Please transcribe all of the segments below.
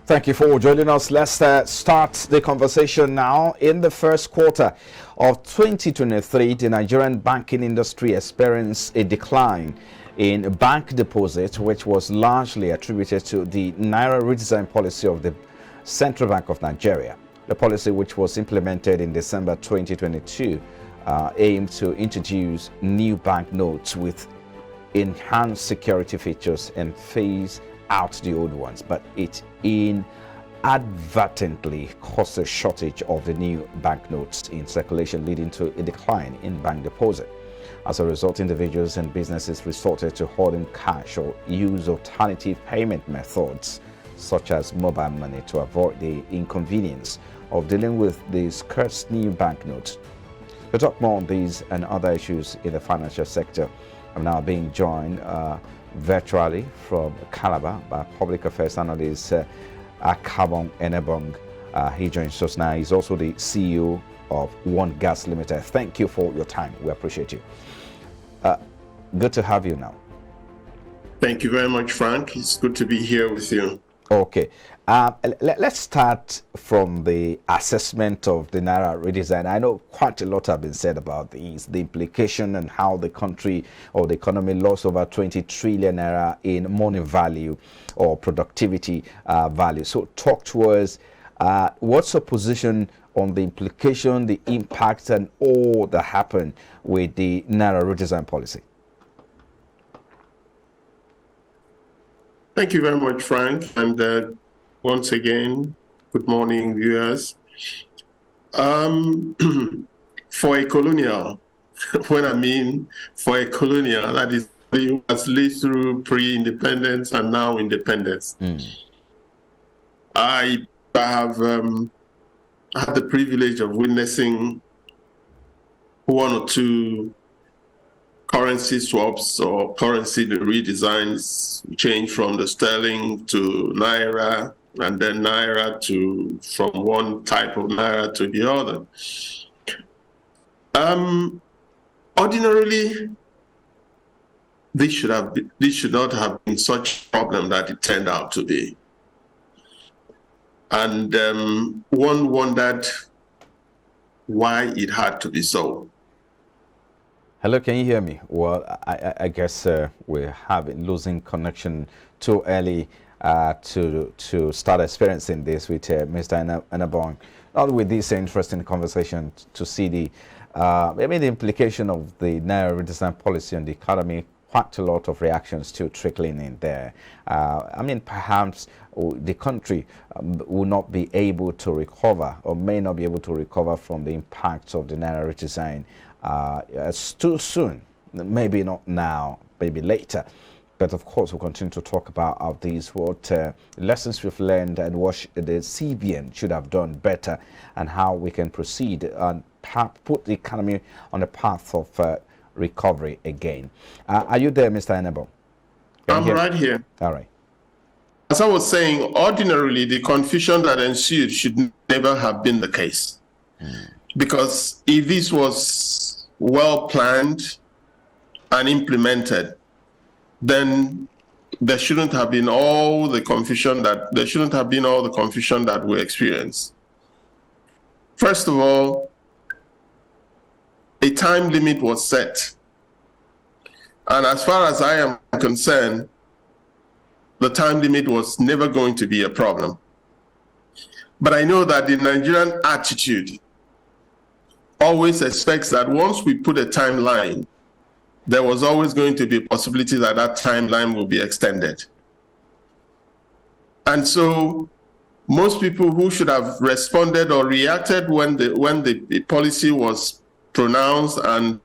Thank you for joining us. Let's start the conversation now. In the first quarter of 2023, the Nigerian banking industry experienced a decline in bank deposits, which was largely attributed to the Naira redesign policy of the Central Bank of Nigeria. The policy, which was implemented in December 2022, aimed to introduce new banknotes with enhanced security features and phase out the old ones, but it inadvertently caused a shortage of the new banknotes in circulation, leading to a decline in bank deposit. As a result, individuals and businesses resorted to holding cash or use alternative payment methods such as mobile money to avoid the inconvenience of dealing with the scarce new banknotes. To talk more on these and other issues in the financial sector, I'm now being joined virtually from Calabar by public affairs analyst Akabong Enebong. He joins us now. He's also the CEO of One Gas Limited. Thank you for your time. We appreciate you. Good to have you now. Thank you very much, Frank. It's good to be here with you. Okay. Let's start from the assessment of the Naira redesign. I know quite a lot have been said about these, the implication and how the country or the economy lost over 20 trillion Naira in money value or productivity value. So talk to us, what's your position on the implication, the impact and all that happened with the Naira redesign policy? Thank you very much, Frank. And once again, good morning, viewers. For a colonial, when I mean for a colonial, that is, who has lived through pre-independence and now independence. I have had the privilege of witnessing one or two currency swaps or currency redesigns, change from the sterling to Naira, and then Naira from one type of Naira to the other. Ordinarily, this should not have been such a problem that it turned out to be. And one wondered why it had to be so. Hello, can you hear me? Well, I guess we're losing connection too early to start experiencing this with Mr. Enebong. Not with this interesting conversation to see the maybe the implication of the Naira redesign policy on the economy. Quite a lot of reactions still trickling in there. I mean, perhaps the country will not be able to recover or may not be able to recover from the impacts of the Naira redesign too soon. Maybe not now, maybe later. But of course, we'll continue to talk about what lessons we've learned and what the CBN should have done better and how we can proceed and put the economy on a path of recovery again. Are you there, Mr. Enebong? I'm right here. All right. As I was saying, ordinarily, the confusion that ensued should never have been the case. Because if this was well planned and implemented, then there shouldn't have been all the confusion that we experienced. First of all, a time limit was set. And as far as I am concerned, the time limit was never going to be a problem. But I know that the Nigerian attitude always expects that once we put a timeline, there was always going to be a possibility that that timeline will be extended. And so most people who should have responded or reacted when the policy was pronounced and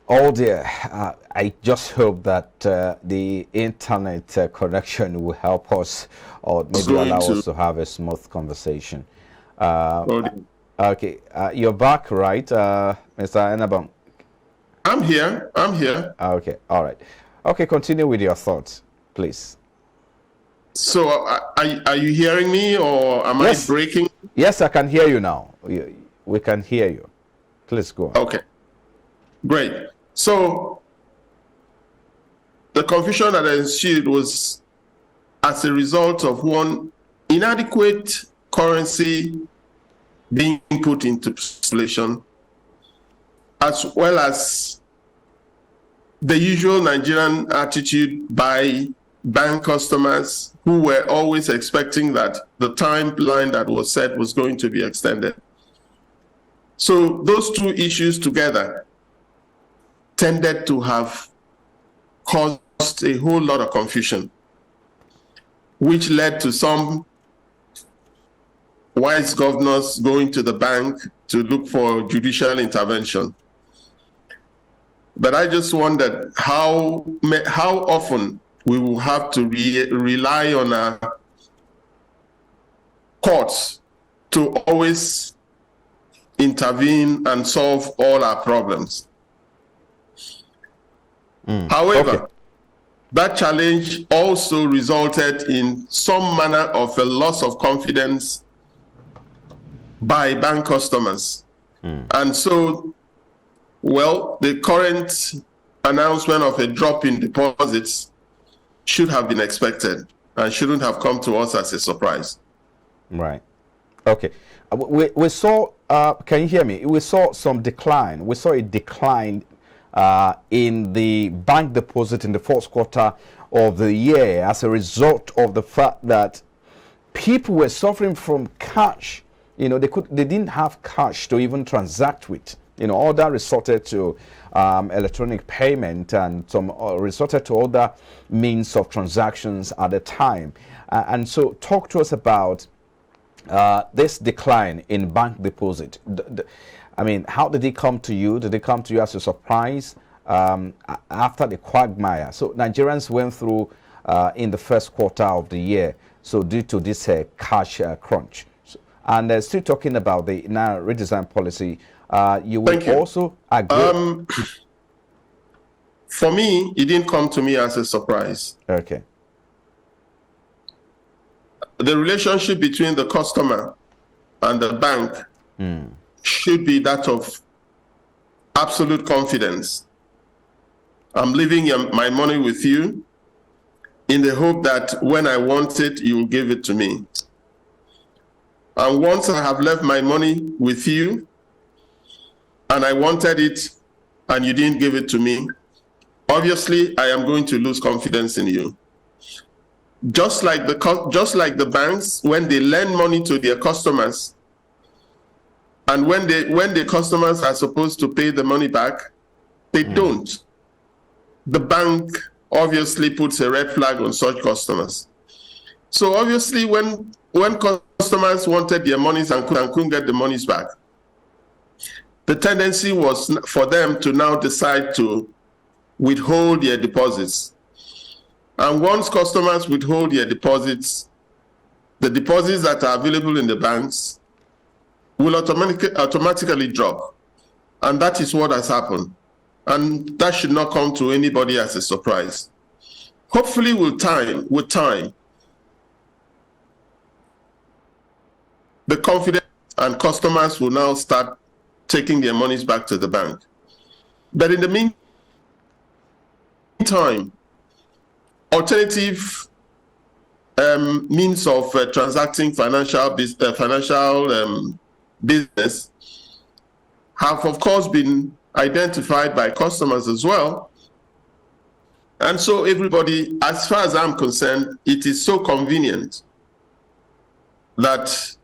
oh dear, I just hope that the internet connection will help us or maybe allow us to have a smooth conversation. Okay, you're back, right, Mr. Enebong? I'm here. Okay, all right. Okay, continue with your thoughts, please. So are you hearing me or am I breaking? Yes, I can hear you now. We can hear you. Please go on. Okay, great. So the confusion that ensued was as a result of one, inadequate currency being put into circulation, as well as the usual Nigerian attitude by bank customers who were always expecting that the timeline that was set was going to be extended. So those two issues together tended to have caused a whole lot of confusion, which led to some wise governors going to the bank to look for judicial intervention. But I just wondered how often we will have to rely on our courts to always intervene and solve all our problems. However, Okay. that challenge also resulted in some manner of a loss of confidence by bank customers. And so, well, the current announcement of a drop in deposits should have been expected and shouldn't have come to us as a surprise. Right. Okay. We saw, can you hear me? We saw some decline. We saw a decline in the bank deposit in the fourth quarter of the year as a result of the fact that people were suffering from cash. You know, they didn't have cash to even transact with. You know, all that resorted to electronic payment, and some resorted to other means of transactions at the time. And so talk to us about this decline in bank deposit. I mean, how did it come to you? Did it come to you as a surprise after the quagmire? So Nigerians went through in the first quarter of the year, so due to this cash crunch. And still talking about the Naira redesign policy, you will also agree. For me, it didn't come to me as a surprise. Okay. The relationship between the customer and the bank should be that of absolute confidence. I'm leaving my money with you in the hope that when I want it, you will give it to me. And once I have left my money with you and I wanted it and you didn't give it to me, obviously I am going to lose confidence in you. Just like the banks, when they lend money to their customers, and when the customers are supposed to pay the money back, they don't. The bank obviously puts a red flag on such customers. So obviously when customers wanted their monies and couldn't get the monies back, the tendency was for them to now decide to withhold their deposits. And once customers withhold their deposits, the deposits that are available in the banks will automatically drop. And that is what has happened. And that should not come to anybody as a surprise. Hopefully with time, the confidence and customers will now start taking their monies back to the bank. But in the meantime, alternative means of transacting financial business have, of course, been identified by customers as well. And so everybody, as far as I'm concerned, it is so convenient that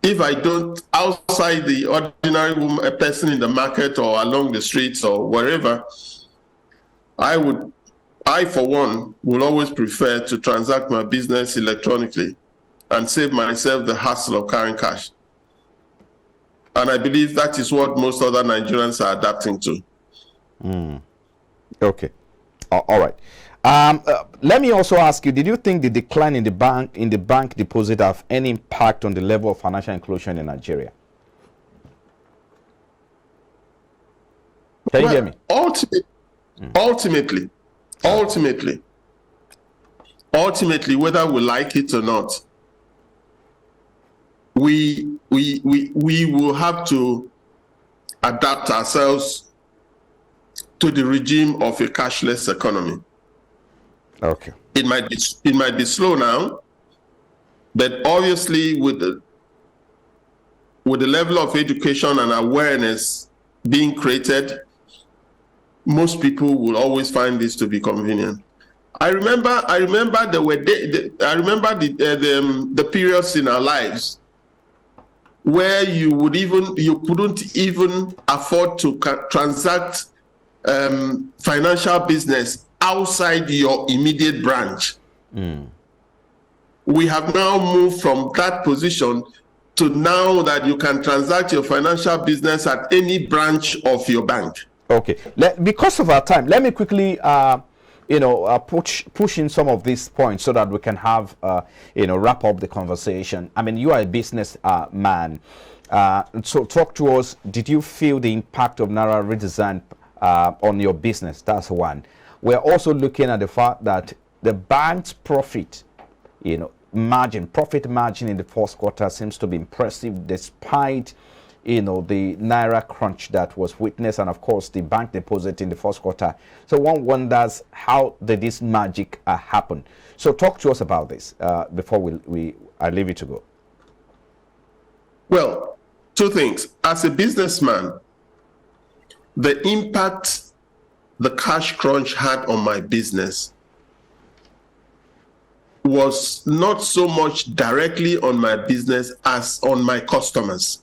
if I don't, outside the ordinary person in the market or along the streets or wherever, I, for one, will always prefer to transact my business electronically and save myself the hassle of carrying cash. And I believe that is what most other Nigerians are adapting to. Okay. All right. Let me also ask you, did you think the decline in the bank deposit have any impact on the level of financial inclusion in Nigeria? Can you hear me? Ultimately, whether we like it or not, we will have to adapt ourselves to the regime of a cashless economy. Okay. It might be slow now, but obviously with the level of education and awareness being created, most people will always find this to be convenient. I remember there were the periods in our lives where you couldn't even afford to transact financial business outside your immediate branch. We have now moved from that position to now that you can transact your financial business at any branch of your bank. Okay, because of our time, let me quickly push in some of these points so that we can have wrap up the conversation. I mean, you are a business man, so talk to us. Did you feel the impact of Naira redesign on your business? That's one. We're also looking at the fact that the bank's profit margin in the first quarter seems to be impressive despite the Naira crunch that was witnessed, and of course the bank deposit in the first quarter. So one wonders, how did this magic happen? So talk to us about this before I leave you to go. Well, two things. As a businessman, the impact the cash crunch had on my business was not so much directly on my business as on my customers.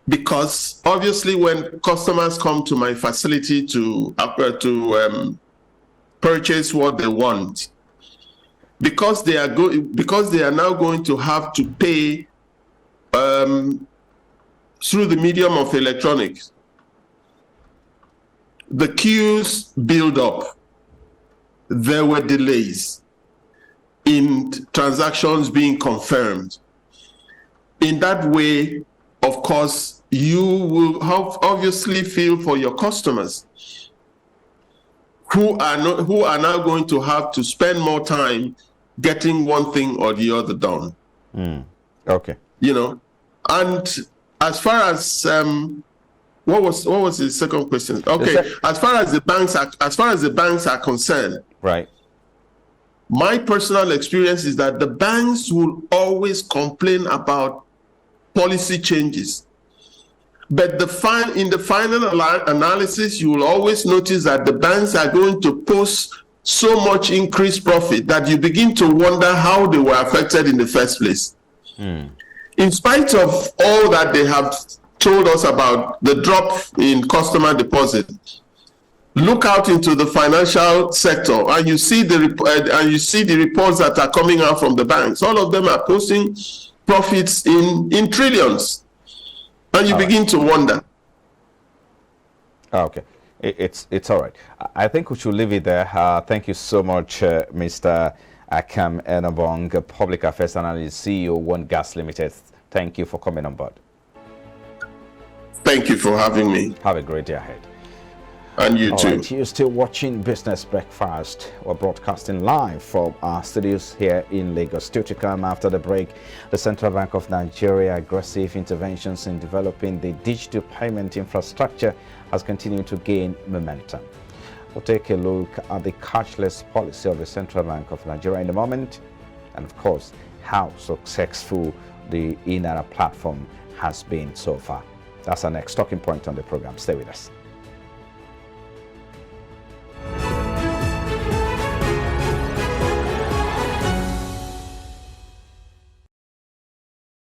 Because obviously when customers come to my facility to purchase what they want, because they are now going to have to pay through the medium of electronics, the queues build up. There were delays in transactions being confirmed. In that way, of course, you will obviously feel for your customers who are now going to have to spend more time getting one thing or the other done. Okay. And as far as what was the second question? Okay, as far as the banks are concerned, right. My personal experience is that the banks will always complain about policy changes, but in the final analysis, you will always notice that the banks are going to post so much increased profit that you begin to wonder how they were affected in the first place. In spite of all that they have told us about the drop in customer deposit, look out into the financial sector and you see the reports that are coming out from the banks. All of them are posting profits in trillions, and you begin to wonder. Okay, it's all right. I think we should leave it there. Thank you so much, Mr. Akam Enobong, Public Affairs Analyst, CEO, One Gas Limited. Thank you for coming on board. Thank you for having me. Have a great day ahead. And you too. Right, you're still watching Business Breakfast. We're broadcasting live from our studios here in Lagos. Still to come after the break, the Central Bank of Nigeria aggressive interventions in developing the digital payment infrastructure has continued to gain momentum. We'll take a look at the cashless policy of the Central Bank of Nigeria in a moment, and of course, how successful the Naira platform has been so far. That's our next talking point on the program. Stay with us.